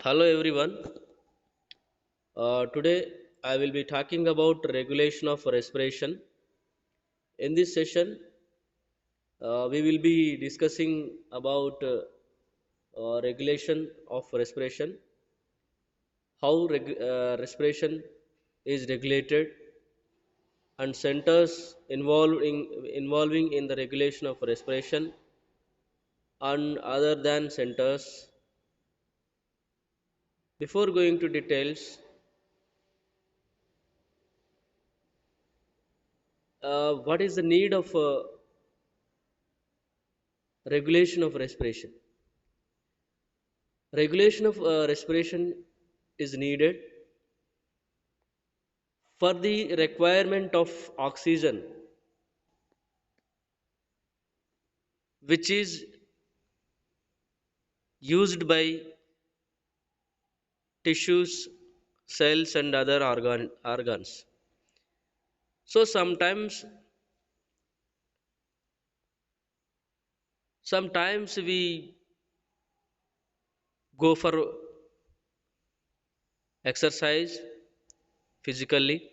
Hello everyone. Today I will be talking about regulation of respiration. In this session, we will be discussing about regulation of respiration, how respiration is regulated, and centers involving in the regulation of respiration, and other than centers. Before going to details, what is the need of regulation of respiration? Regulation of respiration is needed for the requirement of oxygen, which is used by tissues, cells, and other organs. So sometimes we go for exercise physically.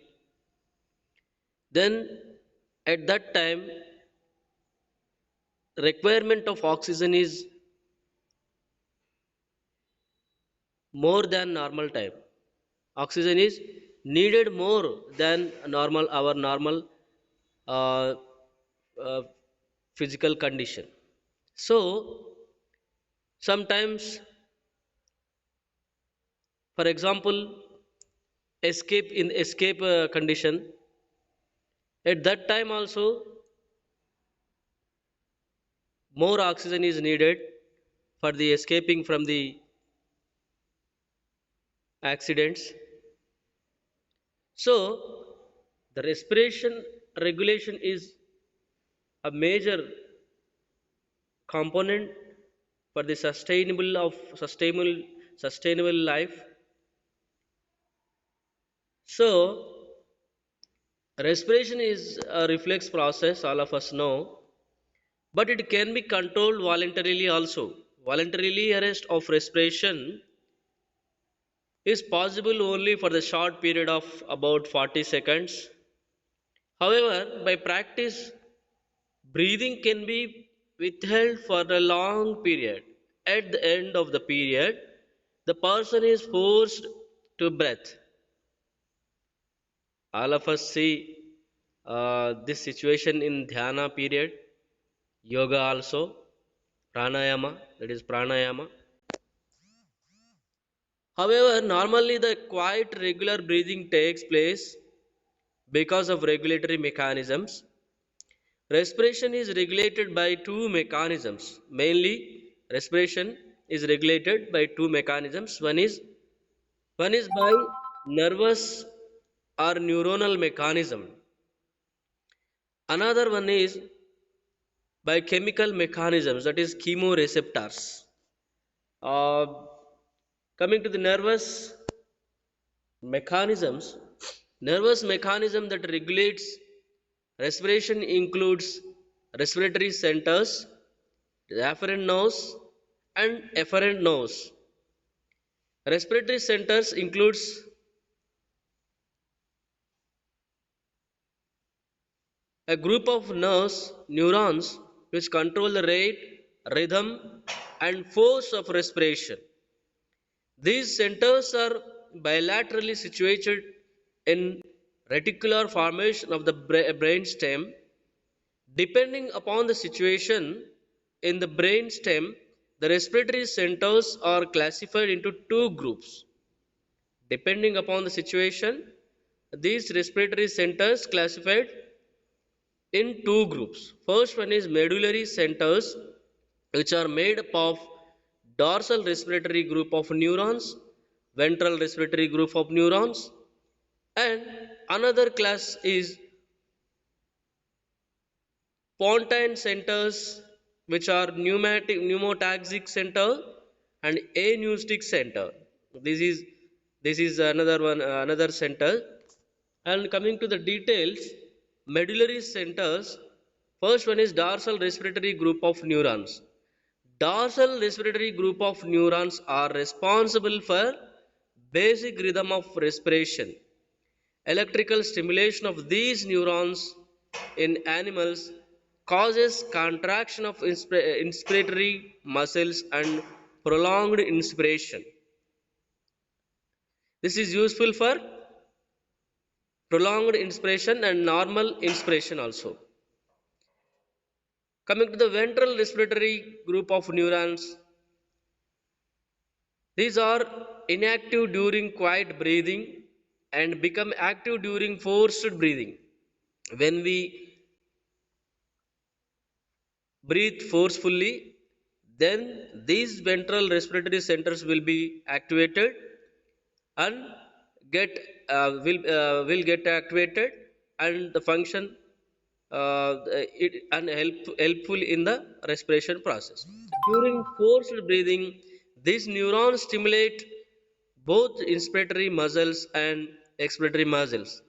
Then at that time, requirement of oxygen is more than normal time. Oxygen is needed more than normal our normal uh, uh, physical condition. So sometimes, for example, escape condition, at that time also more oxygen is needed for the escaping from the accidents. So the respiration regulation is a major component for the sustainable life. So respiration is a reflex process, all of us know, but it can be controlled voluntarily also. Voluntarily arrest of respiration is possible only for the short period of about 40 seconds. However, by practice, breathing can be withheld for a long period. At the end of the period, the person is forced to breathe. All of us see this situation in dhyana period, yoga also, pranayama, that is pranayama. However, normally the quiet regular breathing takes place because of regulatory mechanisms. Respiration is regulated by two mechanisms. Mainly, respiration is regulated by two mechanisms. One is by nervous or neuronal mechanism. Another one is by chemical mechanisms, that is chemoreceptors. Uh, Coming to the mechanisms, nervous mechanism that regulates respiration includes respiratory centers, the afferent nose, and efferent nose. Respiratory centers includes a group of nerves, neurons, which control the rate, rhythm, and force of respiration. These centers are bilaterally situated in reticular formation of the brain stem. Depending upon the situation in the brain stem, the respiratory centers are classified into two groups. Depending upon the situation, these respiratory centers classified in two groups. First one is medullary centers, which are made up of dorsal respiratory group of neurons, ventral respiratory group of neurons, and another class is pontine centers, which are pneumotaxic center and aneuristic center. This is another center. And coming to the details, medullary centers, first one is dorsal respiratory group of neurons. Dorsal respiratory group of neurons are responsible for basic rhythm of respiration. Electrical stimulation of these neurons in animals causes contraction of inspiratory muscles and prolonged inspiration. This is useful for prolonged inspiration and normal inspiration also. Coming to the ventral respiratory group of neurons, these are inactive during quiet breathing and become active during forced breathing. When we breathe forcefully, then these ventral respiratory centers will be activated and get will get activated and the function and helpful in the respiration process. During forced breathing, these neurons stimulate both inspiratory muscles and expiratory muscles.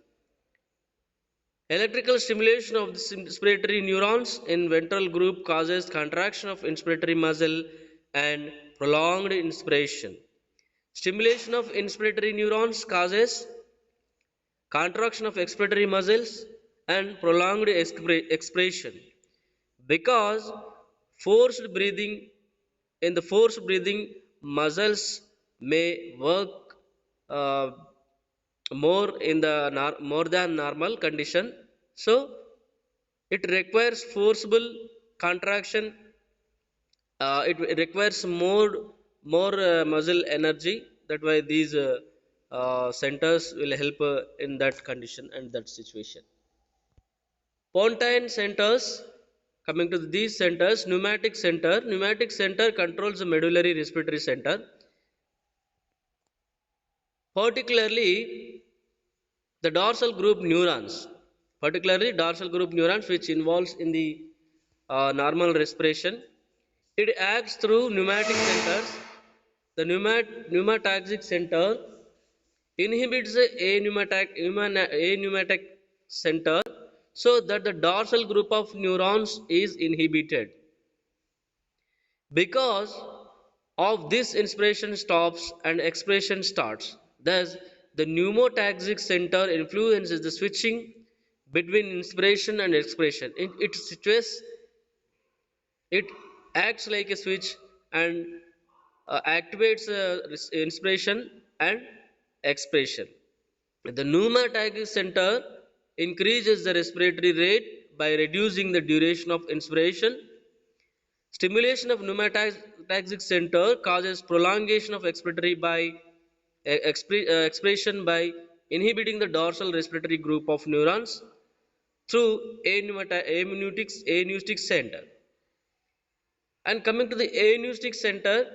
Electrical stimulation of the inspiratory neurons in ventral group causes contraction of inspiratory muscle and prolonged inspiration. Stimulation of inspiratory neurons causes contraction of expiratory muscles and prolonged expiration. Because forced breathing in the forced breathing muscles may work uh, more in the more than normal condition, so it requires forcible contraction. It requires more muscle energy. That why these centers will help in that condition and that situation. Pontine centers, coming to these centers, pneumatic center controls the medullary respiratory center, particularly the dorsal group neurons, which involves in the normal respiration. It acts through pneumatic centers. The pneumataxic center inhibits the pneumatic center so that the dorsal group of neurons is inhibited. Because of this, inspiration stops and expiration starts. Thus, the pneumotaxic center influences the switching between inspiration and expiration. It acts like a switch and activates inspiration and expiration. The pneumotaxic center increases the respiratory rate by reducing the duration of inspiration. Stimulation of pneumotaxic center causes prolongation of expiratory by expiration by inhibiting the dorsal respiratory group of neurons through anutic center. And coming to the anutic center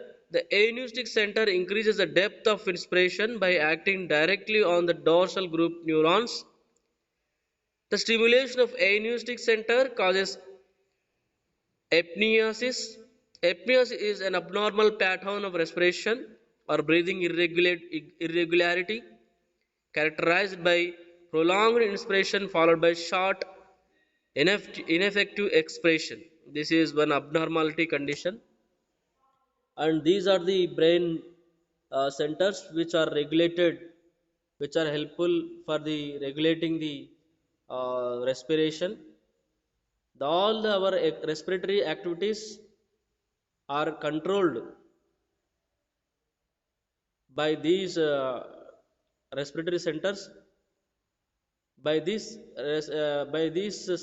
increases the depth of inspiration by acting directly on the dorsal group neurons. The stimulation of anutic center causes apneasis. Apneas is an abnormal pattern of respiration or breathing irregularity characterized by prolonged inspiration followed by short, ineffective expiration. This is one abnormality condition, and these are the brain centers which are helpful for the regulating the respiration. Our respiratory activities are controlled by these respiratory centers. By these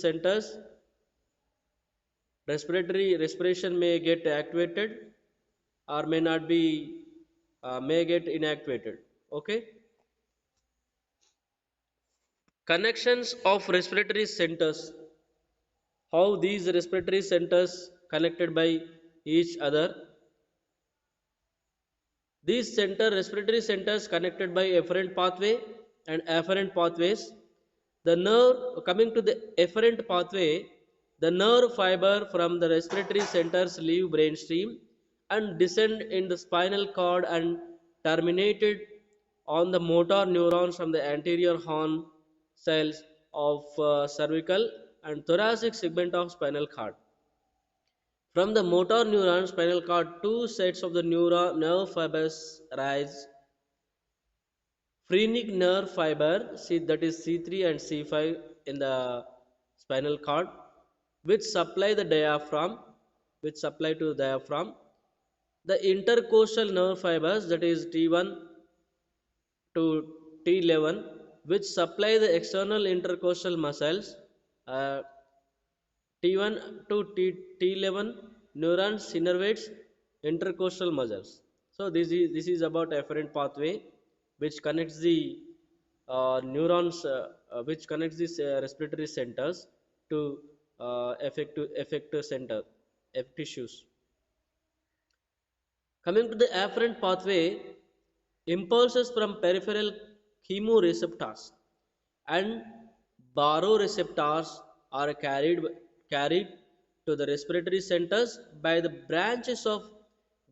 centers, respiration may get activated or may not be may get inactivated. Okay. Connections of respiratory centers. How these respiratory centers connected by each other. These respiratory centers connected by efferent pathway and afferent pathways. The nerve, coming to the efferent pathway, the nerve fiber from the respiratory centers leave brainstem and descend in the spinal cord and terminated on the motor neurons from the anterior horn cells of cervical and thoracic segment of spinal cord. From the motor neuron spinal cord, two sets of the nerve fibers rise. Phrenic nerve fiber, that is C3 and C5 in the spinal cord, which supply the diaphragm, which supply to the diaphragm. The intercostal nerve fibers, that is T1 to T11, which supply the external intercostal muscles. Uh, T1 to T11 neurons innervates intercostal muscles. So this is about afferent pathway which connects the neurons, which connects these respiratory centers to effector center, tissues. Coming to the afferent pathway, impulses from peripheral chemoreceptors and baroreceptors are carried to the respiratory centers by the branches of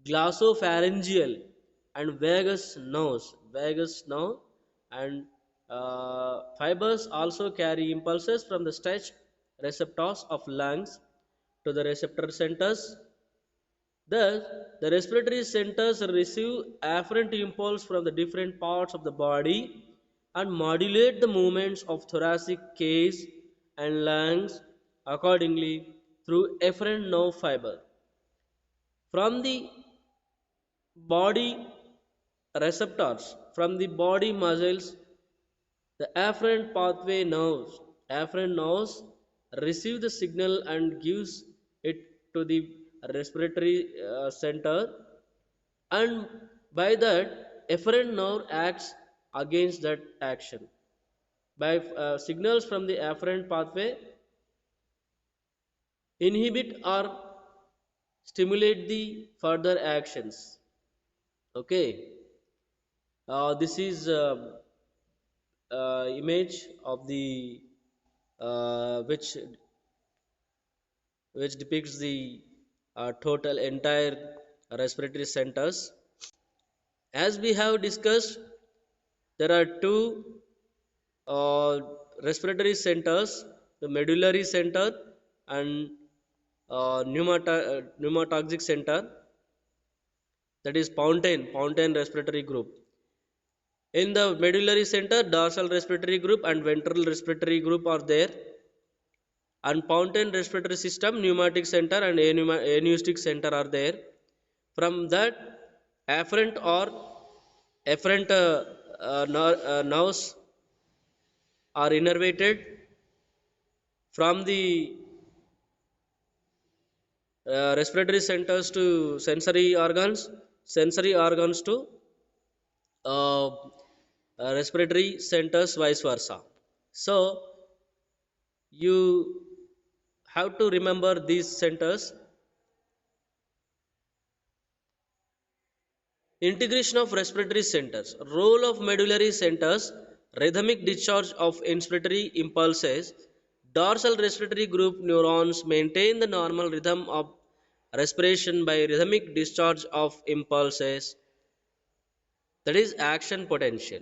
glossopharyngeal and vagus nerve and fibers also carry impulses from the stretched receptors of lungs to the receptor centers. Thus, the respiratory centers receive afferent impulse from the different parts of the body and modulate the movements of thoracic case and lungs accordingly through efferent nerve fiber. From the body receptors, from the body muscles, the afferent nerves receive the signal and gives it to the respiratory center, and by that efferent nerve acts against that action. By signals from the afferent pathway inhibit or stimulate the further actions. Okay, this is image of the which depicts the total entire respiratory centers. As we have discussed, there are two uh, respiratory centers: the medullary center and pneumotoxic center, that is Pontine respiratory group. In the medullary center, dorsal respiratory group and ventral respiratory group are there, and Pontine respiratory system, pneumatic center and anoustic center are there. From that, afferent nerves are innervated from the respiratory centers to sensory organs to uh, respiratory centers, vice versa. So you have to remember these centers. Integration of respiratory centers. Role of medullary centers. Rhythmic discharge of inspiratory impulses. Dorsal respiratory group neurons maintain the normal rhythm of respiration by rhythmic discharge of impulses, that is action potential.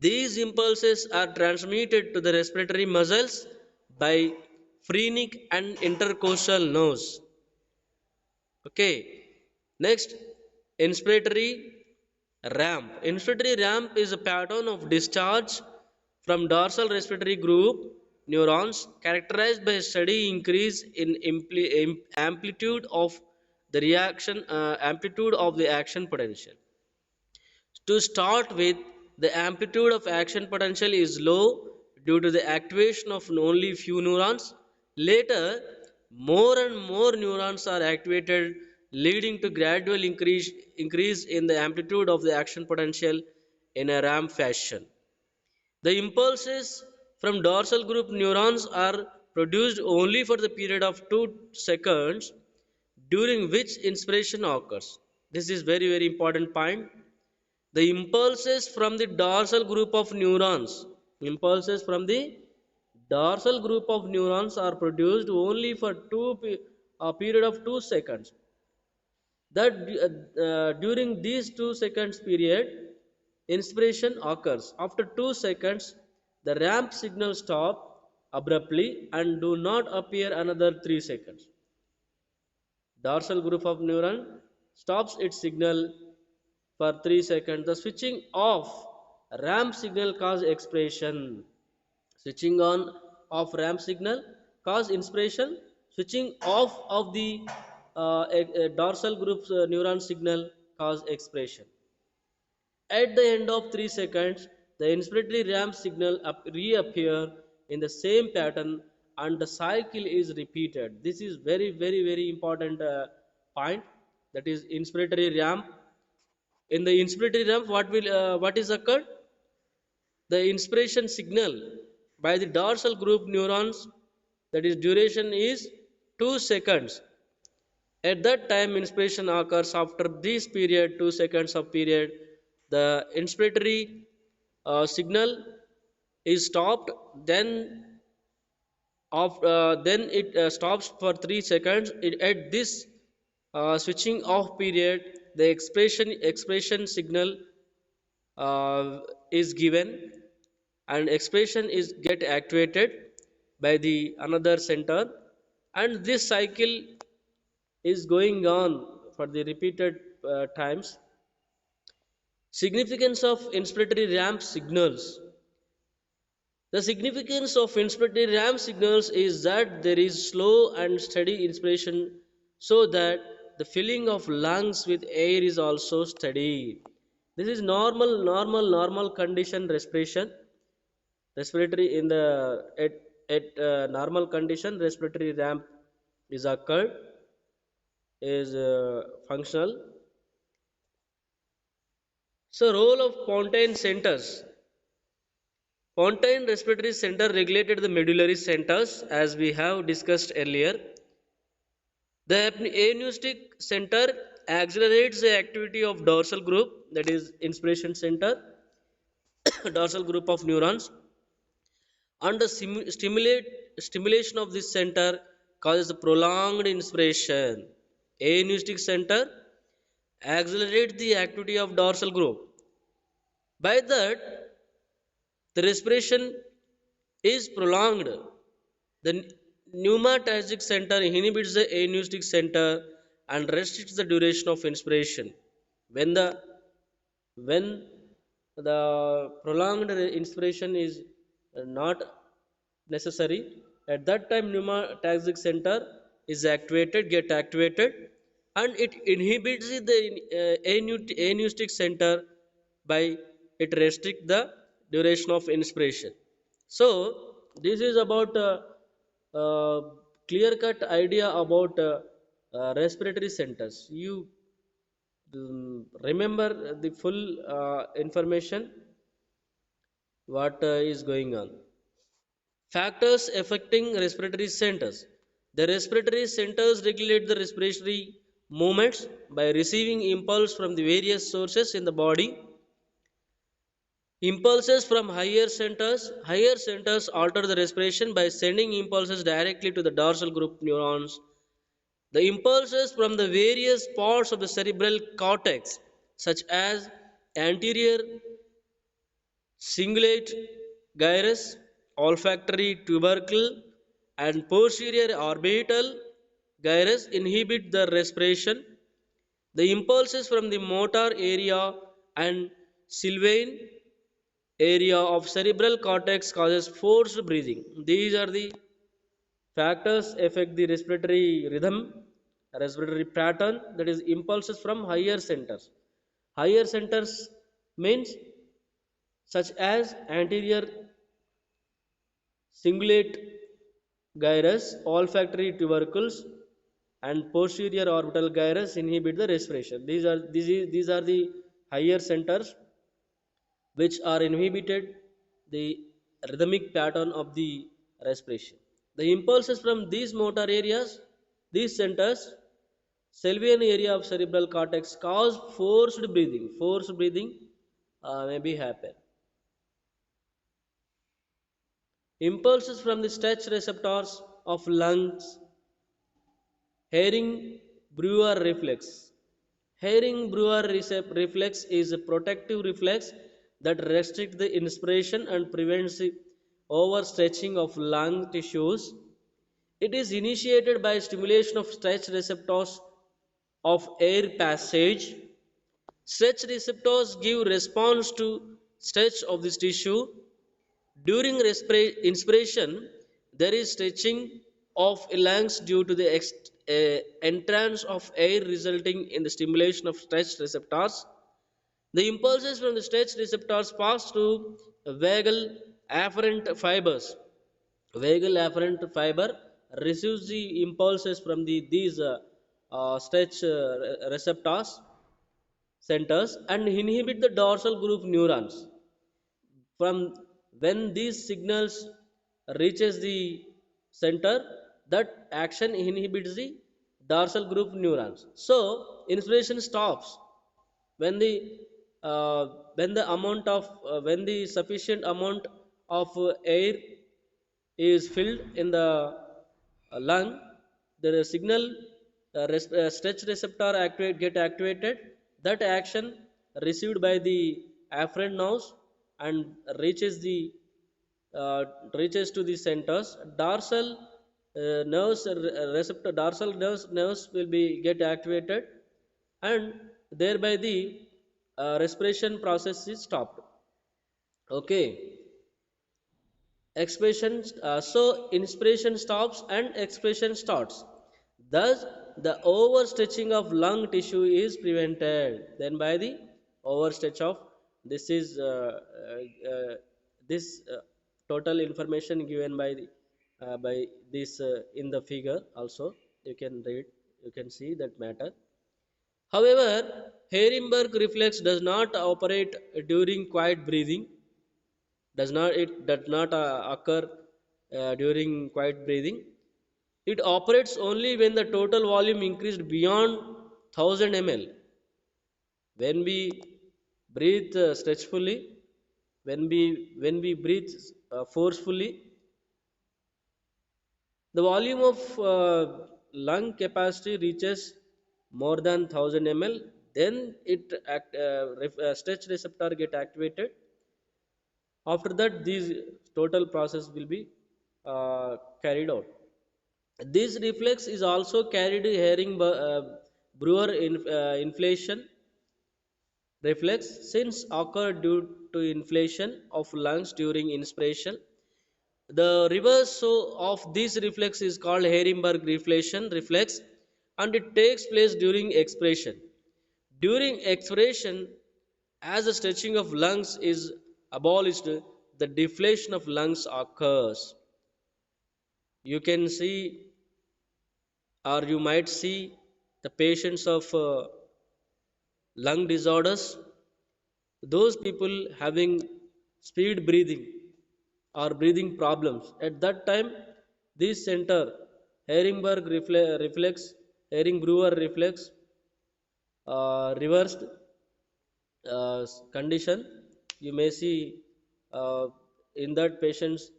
These impulses are transmitted to the respiratory muscles by phrenic and intercostal nerves. Okay. Next, inspiratory ramp. Inspiratory ramp is a pattern of discharge from dorsal respiratory group neurons characterized by a steady increase in amplitude of the action potential. To start with, the amplitude of action potential is low due to the activation of only few neurons. Later, more and more neurons are activated, leading to gradual increase in the amplitude of the action potential in a ramp fashion. The impulses from dorsal group neurons are produced only for the period of 2 seconds during which inspiration occurs. This is very important point. The impulses from the dorsal group of neurons are produced only for a period of 2 seconds. That during these 2 seconds period, inspiration occurs. After 2 seconds, the ramp signal stop abruptly and do not appear another 3 seconds. Dorsal group of neuron stops its signal for 3 seconds. The switching off ramp signal cause expression. Switching on of ramp signal cause inspiration. Switching off of the dorsal group's neuron signal cause expression. At the end of 3 seconds, the inspiratory ramp signal reappear in the same pattern and the cycle is repeated. This is very, very, very important point. That is inspiratory ramp. In the inspiratory ramp, what is occurred? The inspiration signal by the dorsal group neurons, that is duration is 2 seconds. At that time, inspiration occurs after this period, 2 seconds of period. The inspiratory signal is stopped, then it stops for 3 seconds. At this switching off period, the expression signal is given and expression is get activated by the another center, and this cycle is going on for the repeated times. Significance of inspiratory ramp signals. The significance of inspiratory ramp signals is that there is slow and steady inspiration so that the filling of lungs with air is also steady. This is normal condition respiration. Respiratory in the at normal condition respiratory ramp is occurred is functional. So role of Pontine centers. Pontine respiratory center regulated the medullary centers as we have discussed earlier. The aneustic center accelerates the activity of dorsal group, that is inspiration center, dorsal group of neurons, and the stimulation of this center causes prolonged inspiration. Aneustic center accelerates the activity of dorsal group. By that, the respiration is prolonged. The pneumatastic center inhibits the aneustic center and restricts the duration of inspiration. When the prolonged inspiration is not necessary, at that time pneumatastic center is get activated, and it inhibits the aneustic center by it restrict the duration of inspiration. So this is about uh, clear cut idea about respiratory centers. You remember the full information what is going on. Factors affecting respiratory centers. The respiratory centers regulate the respiratory movements by receiving impulse from the various sources in the body. Impulses from higher centers alter the respiration by sending impulses directly to the dorsal group neurons. The impulses from the various parts of the cerebral cortex, such as anterior cingulate gyrus, olfactory tubercle, and posterior orbital gyrus, inhibit the respiration. The impulses from the motor area and sylvian area of cerebral cortex causes forced breathing. These are the factors affect the respiratory rhythm, respiratory pattern, that is impulses from higher centers. Higher centers means such as anterior cingulate gyrus, olfactory tubercles, and posterior orbital gyrus inhibit the respiration. These are the higher centers which are inhibited the rhythmic pattern of the respiration. The impulses from these motor areas, these centers, Sylvian area of cerebral cortex cause forced breathing. Forced breathing may be happen. Impulses from the stretch receptors of lungs, Herring-Brewer reflex. Herring-Brewer reflex is a protective reflex that restricts the inspiration and prevents the overstretching of lung tissues. It is initiated by stimulation of stretch receptors of air passage. Stretch receptors give response to stretch of this tissue. During inspiration, there is stretching of lungs due to the entrance of air, resulting in the stimulation of stretch receptors. The impulses from the stretch receptors pass through vagal afferent fibers. Vagal afferent fiber receives the impulses from these stretch receptors centers and inhibit the dorsal group neurons. From when these signals reaches the center, that action inhibits the dorsal group neurons. So inspiration stops when the uh, when the sufficient amount of air is filled in the lung. The signal stretch receptor get activated. That action received by the afferent nerves and reaches the uh, reaches to the centers. Dorsal nerves will be get activated, and thereby the respiration process is stopped. Okay, expression so inspiration stops and expression starts. Thus the overstretching of lung tissue is prevented. Then by the overstretch of this is this total information given by this in the figure also. You can read, you can see that matter. However, Harrenberg reflex does not operate during quiet breathing. Does not occur during quiet breathing. It operates only when the total volume increased beyond 1000 ml. When we breathe stretchfully, when we breathe forcefully, the volume of lung capacity reaches more than 1000 ml. Then stretch receptor get activated. After that, these total process will be carried out. This reflex is also carried herring brewer inflation reflex since occur due to inflation of lungs during inspiration. The reverse of this reflex is called Harrenberg reflection reflex, and it takes place during expiration. During expiration, as the stretching of lungs is abolished, the deflation of lungs occurs. You can see, or you might see, the patients of lung disorders, those people having speed breathing or breathing problems. At that time, this center, Harrenberg reflex, Herring Brewer reflex, reversed condition. You may see in that patients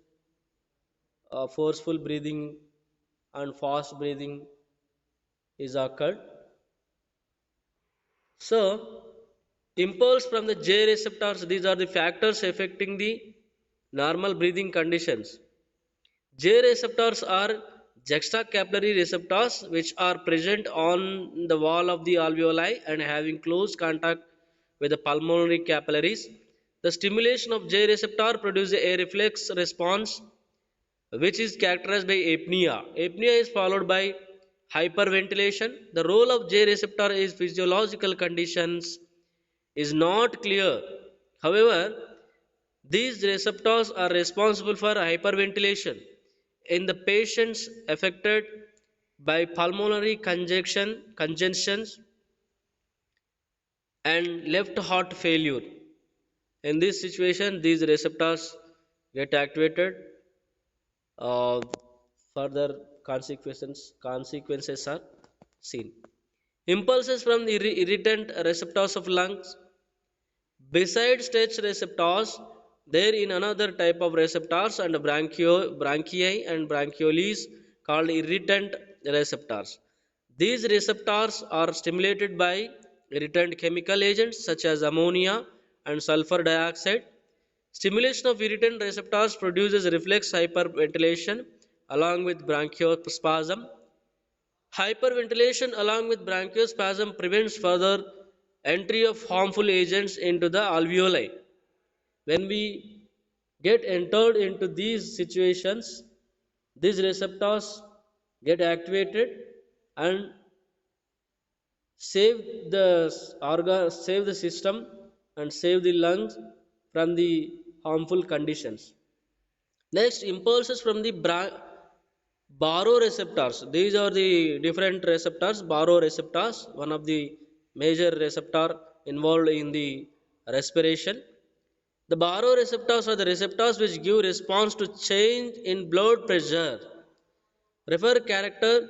forceful breathing and fast breathing is occurred. So, impulse from the J receptors, these are the factors affecting the normal breathing conditions. J receptors are juxtacapillary receptors which are present on the wall of the alveoli and having close contact with the pulmonary capillaries. The stimulation of J receptor produces a reflex response which is characterized by apnea. Apnea is followed by hyperventilation. The role of J receptor is physiological conditions is not clear. However, these receptors are responsible for hyperventilation in the patients affected by pulmonary congestions and left heart failure. In this situation, these receptors get activated. Uh, Further consequences are seen. Impulses from the irritant receptors of lungs. Besides stretch receptors, there in another type of receptors and bronchi and bronchioles called irritant receptors. These receptors are stimulated by irritant chemical agents such as ammonia and sulfur dioxide. Stimulation of irritant receptors produces reflex hyperventilation along with bronchospasm. Hyperventilation along with bronchospasm prevents further entry of harmful agents into the alveoli. When we get entered into these situations, these receptors get activated and save the save the system and save the lungs from the harmful conditions. Next, impulses from the baroreceptors. These are the different receptors. Baroreceptors, one of the major receptor involved in the respiration. The baroreceptors are the receptors which give response to change in blood pressure. Refer character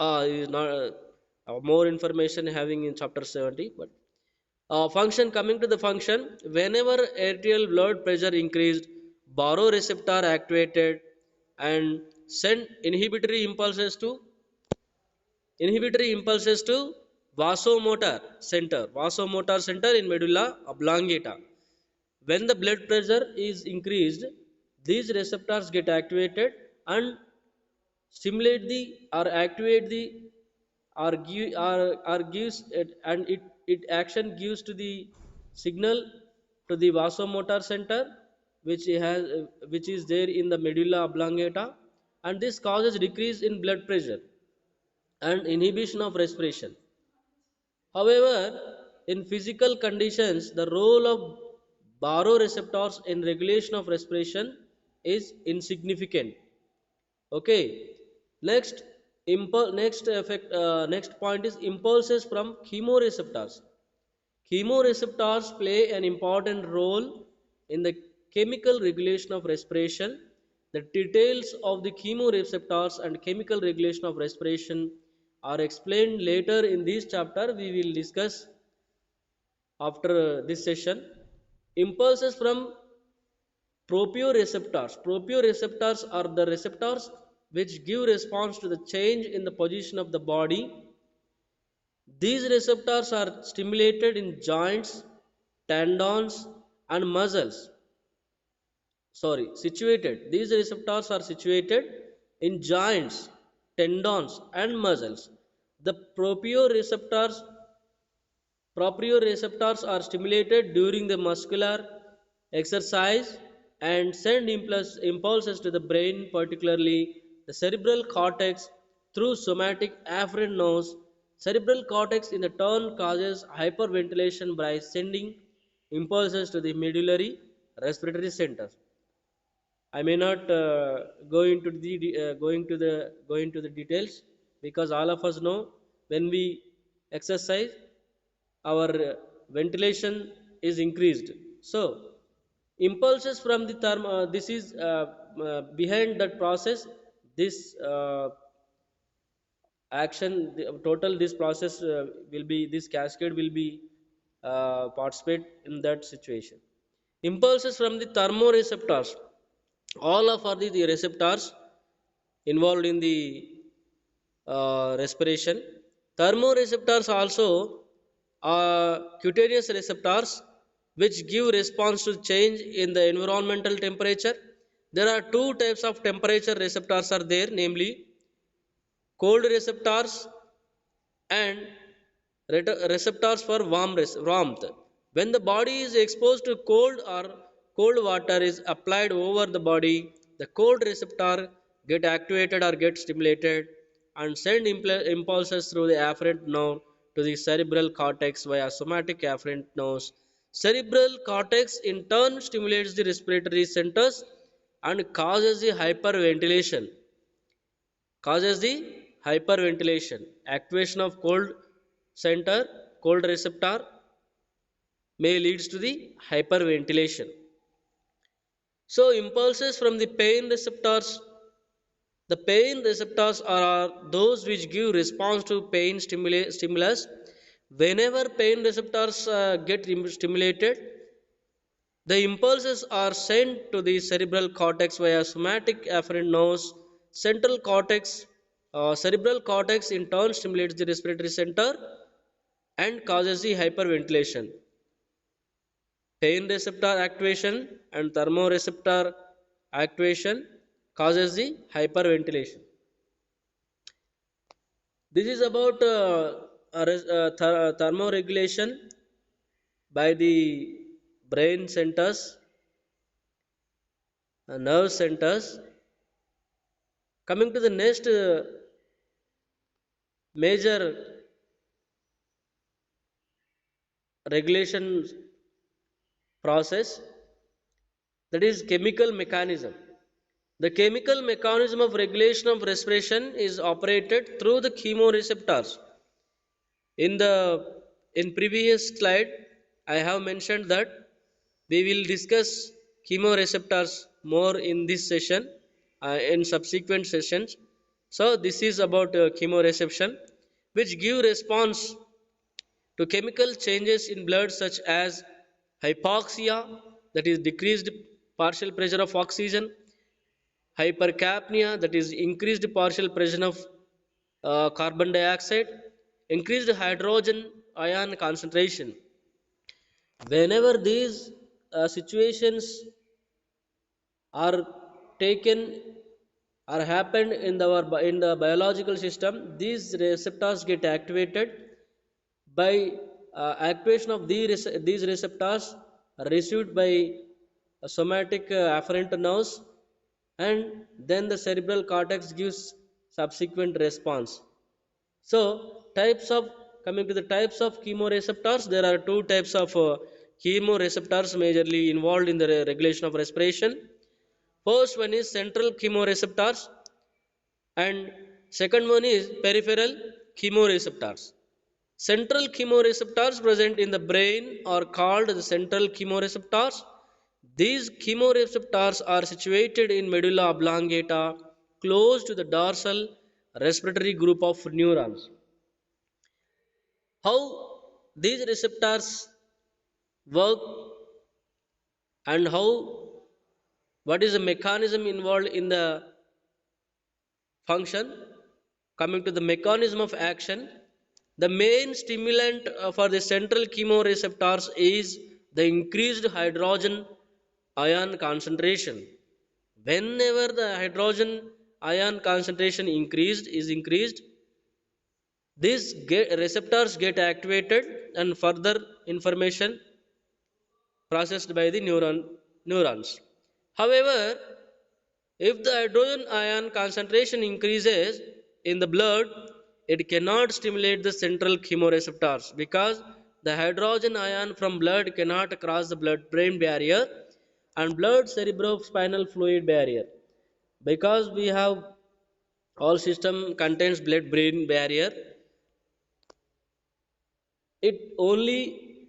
is not more information having in chapter 70, but function, coming to the function, whenever arterial blood pressure increased, baroreceptor activated and send inhibitory impulses to vasomotor center in medulla oblongata. When the blood pressure is increased, these receptors get activated and stimulate the or activate the or gives it, and it action gives to the signal to the vasomotor center which is there in the medulla oblongata, and this causes decrease in blood pressure and inhibition of respiration. However, in physical conditions, the role of baroreceptors in regulation of respiration is insignificant. Okay. Next, next point is impulses from chemoreceptors. Chemoreceptors play an important role in the chemical regulation of respiration. The details of the chemoreceptors and chemical regulation of respiration are explained later in this chapter. We will discuss after this session. Impulses from proprioceptors. Proprioceptors are the receptors which give response to the change in the position of the body. These receptors are stimulated in joints, tendons, and muscles. Situated. These receptors are situated in joints, tendons, and muscles. The proprioceptors are stimulated during the muscular exercise and send impulses to the brain, particularly the cerebral cortex, through somatic afferent nerves. Cerebral cortex in the turn causes hyperventilation by sending impulses to the medullary respiratory center. I may not go into the details, because all of us know when we exercise, our ventilation is increased. So, impulses from the this is behind that process. This action, total this process will be, this cascade will be participate in that situation. Impulses from the thermoreceptors. All of are the receptors involved in the respiration. Thermoreceptors also are cutaneous receptors which give response to change in the environmental temperature. There are two types of temperature receptors are there, namely cold receptors and receptors for warmth. When the body is exposed to cold water is applied over the body, the cold receptor get activated or get stimulated and send impulses through the afferent nerve to the cerebral cortex via somatic afferent nerves. Cerebral cortex in turn stimulates the respiratory centers and causes the hyperventilation. Activation of cold receptor may leads to the hyperventilation. So impulses from the pain receptors. The pain receptors are those which give response to pain stimulus. Whenever pain receptors get stimulated, the impulses are sent to the cerebral cortex via somatic afferent nerves. Cerebral cortex in turn stimulates the respiratory center and causes the hyperventilation. Pain receptor activation and thermoreceptor activation causes the hyperventilation. This is about thermoregulation by the brain centers, nerve centers. Coming to the next major regulation process, that is chemical mechanism. The chemical mechanism of regulation of respiration is operated through the chemoreceptors. In the in previous slide, I have mentioned that we will discuss chemoreceptors more in this session, in subsequent sessions. So this is about chemoreception, which give response to chemical changes in blood such as hypoxia, that is decreased partial pressure of oxygen, hypercapnia, that is increased partial pressure of carbon dioxide, increased hydrogen ion concentration. Whenever these situations are taken or happened in the biological system, these receptors get activated. By activation of these receptors received by somatic afferent nerves, and then the cerebral cortex gives subsequent response. So types of coming to the types of chemoreceptors, there are two types of chemoreceptors majorly involved in the regulation of respiration. First one is central chemoreceptors, and second one is peripheral chemoreceptors. Central chemoreceptors present in the brain are called the central chemoreceptors. These chemoreceptors are situated in medulla oblongata, close to the dorsal respiratory group of neurons. How these receptors work and what is the mechanism involved in the function? Coming to the mechanism of action, the main stimulant for the central chemoreceptors is the increased hydrogen ion concentration. Whenever the hydrogen ion concentration is increased, these receptors get activated and further information processed by the neurons. However, if the hydrogen ion concentration increases in the blood, it cannot stimulate the central chemoreceptors because the hydrogen ion from blood cannot cross the blood brain barrier and blood cerebrospinal fluid barrier. Because we have all system contains blood brain barrier, it only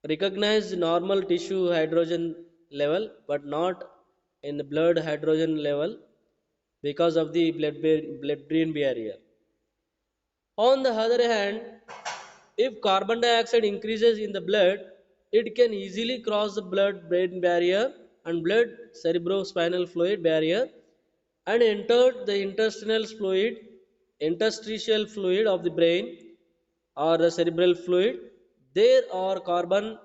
recognizes normal tissue hydrogen level but not in the blood hydrogen level because of the blood brain barrier. On the other hand, if carbon dioxide increases in the blood, it can easily cross the blood brain barrier and blood cerebrospinal fluid barrier and enter the interstitial fluid of the brain or the cerebral fluid. There are carbon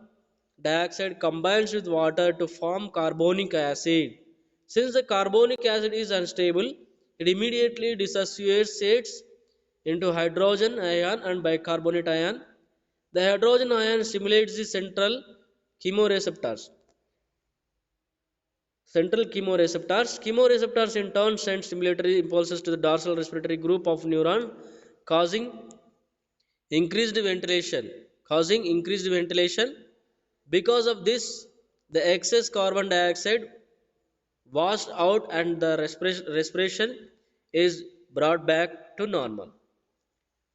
dioxide combines with water to form carbonic acid. Since the carbonic acid is unstable, it immediately dissociates into hydrogen ion and bicarbonate ion. The hydrogen ion stimulates the central chemoreceptors. Central chemoreceptors. Chemoreceptors in turn send stimulatory impulses to the dorsal respiratory group of neuron, causing increased ventilation. Causing increased ventilation. Because of this, the excess carbon dioxide washed out and the respiration is brought back to normal.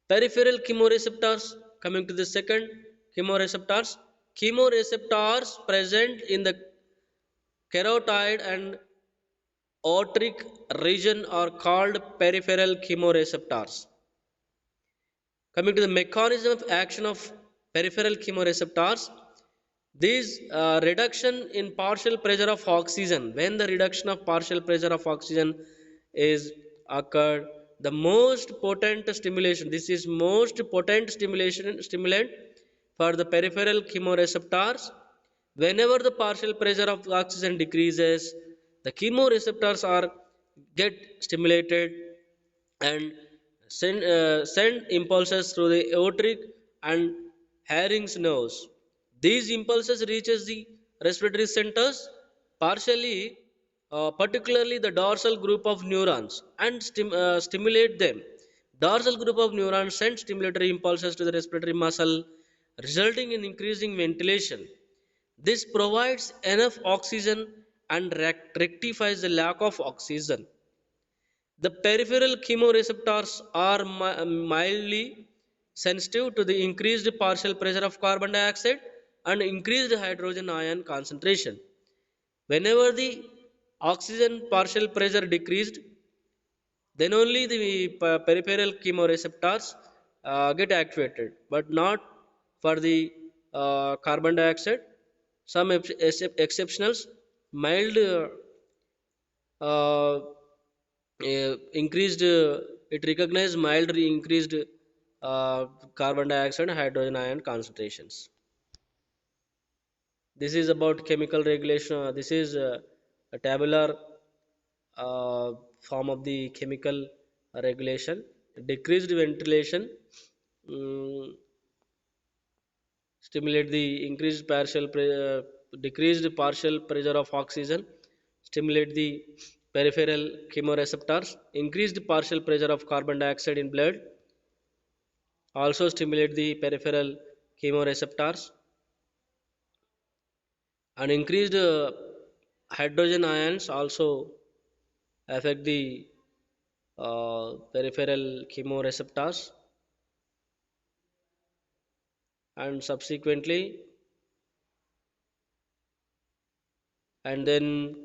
Peripheral chemoreceptors, coming to the second chemoreceptors. Chemoreceptors present in the carotid and aortic region are called peripheral chemoreceptors. Coming to the mechanism of action of peripheral chemoreceptors, this reduction in partial pressure of oxygen, when the reduction of partial pressure of oxygen is occurred, the most potent stimulation, this is most potent stimulant for the peripheral chemoreceptors. Whenever the partial pressure of oxygen decreases, The chemoreceptors are get stimulated and send impulses through the aortic and Harring's nerves. These impulses reaches the respiratory centers, partially, particularly the dorsal group of neurons, and stimulate them. Dorsal group of neurons send stimulatory impulses to the respiratory muscle, resulting in increasing ventilation. This provides enough oxygen and rectifies the lack of oxygen. The peripheral chemoreceptors are mildly sensitive to the increased partial pressure of carbon dioxide and increased hydrogen ion concentration. Whenever the oxygen partial pressure decreased, then only the peripheral chemoreceptors get activated, but not for the carbon dioxide. Some exceptionals, mild uh, increased, it recognized mild increased carbon dioxide and hydrogen ion concentrations. This is about chemical regulation. This is a tabular uh, form of the chemical regulation. Decreased ventilation stimulate the decreased partial pressure of oxygen, stimulate the peripheral chemoreceptors, increased partial pressure of carbon dioxide in blood, also stimulate the peripheral chemoreceptors, and increased hydrogen ions also affect the peripheral chemoreceptors, and subsequently, and then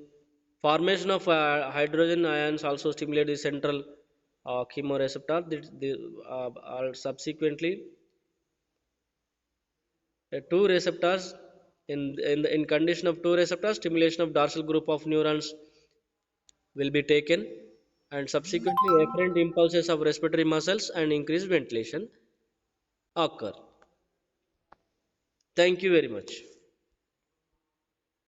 formation of hydrogen ions also stimulate the central chemoreceptor. Subsequently, two receptors in condition of two receptors, stimulation of dorsal group of neurons will be taken, and subsequently efferent impulses of respiratory muscles and increased ventilation occur. Thank you very much.